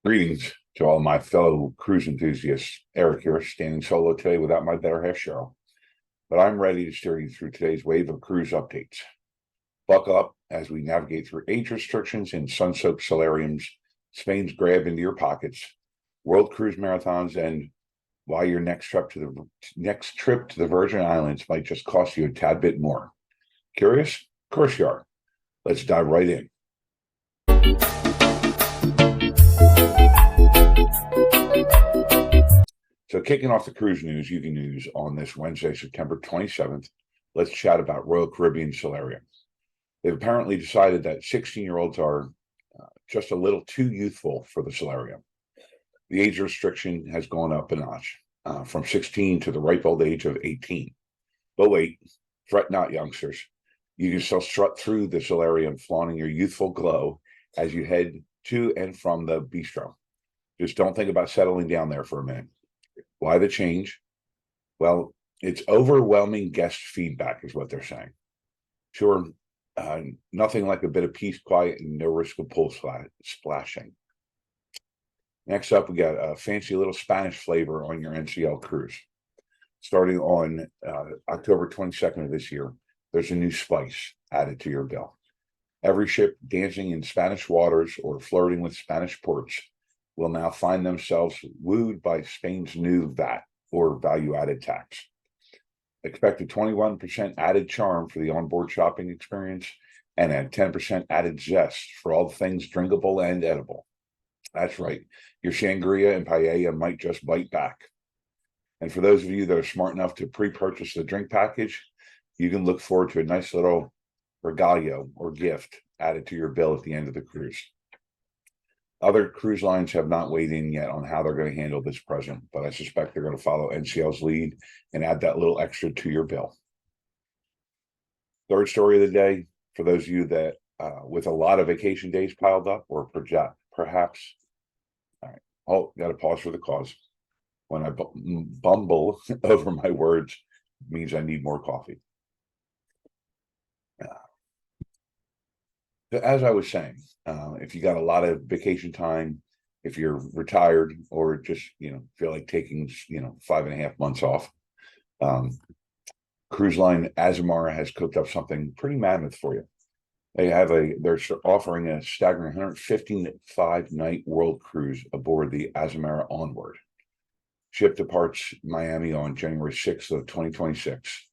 Greetings to all my fellow cruise enthusiasts. Eric here, standing solo today without my better half, Cheryl. But I'm ready to steer you through today's wave of cruise updates. Buckle up as we navigate through age restrictions in sun-soaked solariums, Spain's grab into your pockets, world cruise marathons, and why your next trip to the Virgin Islands might just cost you a tad bit more. Curious? Of course you are. Let's dive right in. So kicking off the cruise news, UK news on this Wednesday, September 27th, let's chat about Royal Caribbean Solarium. They've apparently decided that 16-year-olds are just a little too youthful for the solarium. The age restriction has gone up a notch from 16 to the ripe old age of 18. But wait, fret not, youngsters. You can still strut through the solarium flaunting your youthful glow as you head to and from the bistro. Just don't think about settling down there for a minute. Why the change? Well, it's overwhelming guest feedback is what they're saying. Sure, nothing like a bit of peace, quiet, and no risk of pool splashing. Next up, we got a fancy little Spanish flavor on your NCL cruise. Starting on October 22nd of this year, there's a new spice added to your bill. Every ship dancing in Spanish waters or flirting with Spanish ports will now find themselves wooed by Spain's new VAT, or value-added tax. Expect a 21% added charm for the onboard shopping experience and a 10% added zest for all things drinkable and edible. That's right, your sangria and paella might just bite back. And for those of you that are smart enough to pre-purchase the drink package, you can look forward to a nice little regalio or gift added to your bill at the end of the cruise. Other cruise lines have not weighed in yet on how they're going to handle this present, but I suspect they're going to follow NCL's lead and add that little extra to your bill. Third story of the day, for those of you that with a lot of vacation days piled up or perhaps, all right, got to pause for the cause. When I bumble over my words, it means I need more coffee. As I was saying, if you got a lot of vacation time, if you're retired or just, feel like taking, 5.5 months off, cruise line Azamara has cooked up something pretty mammoth for you. They're offering a staggering 155-night world cruise aboard the Azamara Onward. Ship departs Miami on January 6th of 2026.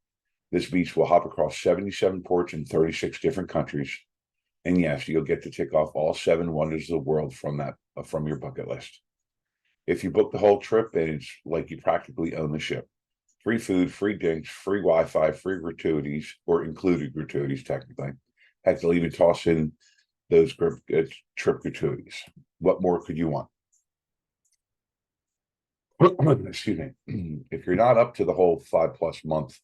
This beach will hop across 77 ports in 36 different countries. And yes, you'll get to tick off all 7 wonders of the world from your bucket list. If you book the whole trip, then it's like you practically own the ship. Free food, free drinks, free Wi-Fi, free gratuities, or included gratuities, technically. Heck, they'll even toss in those trip gratuities. What more could you want? Excuse me. If you're not up to the whole 5+ month,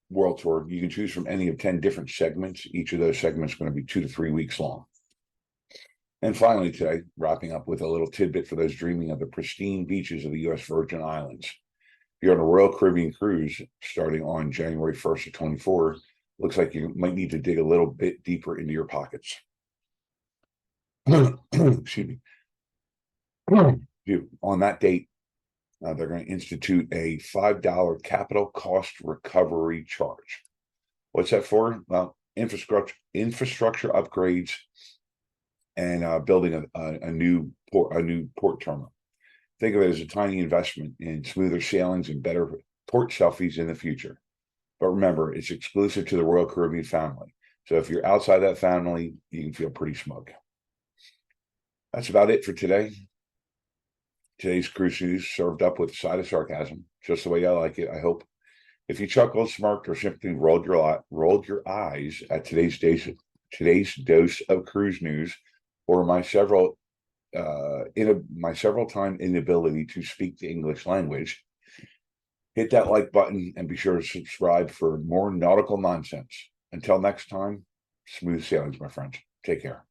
world tour, you can choose from any of 10 different segments. Each of those segments is going to be 2 to 3 weeks long. And finally today, wrapping up with a little tidbit for those dreaming of the pristine beaches of the U.S. Virgin Islands. If you're on a Royal Caribbean cruise starting on January 1st of 24, looks like you might need to dig a little bit deeper into your pockets. Excuse me. On that date, they're going to institute a $5 capital cost recovery charge. What's that for? Well, infrastructure upgrades and building a new port terminal. Think of it as a tiny investment in smoother sailings and better port selfies in the future. But remember, it's exclusive to the Royal Caribbean family. So if you're outside that family, you can feel pretty smug. That's about it for today. Today's cruise news served up with a side of sarcasm, just the way I like it, I hope. If you chuckled, smirked, or simply rolled your eyes at today's dose of cruise news, or my several time inability to speak the English language, hit that like button and be sure to subscribe for more nautical nonsense. Until next time, smooth sailings, my friends. Take care.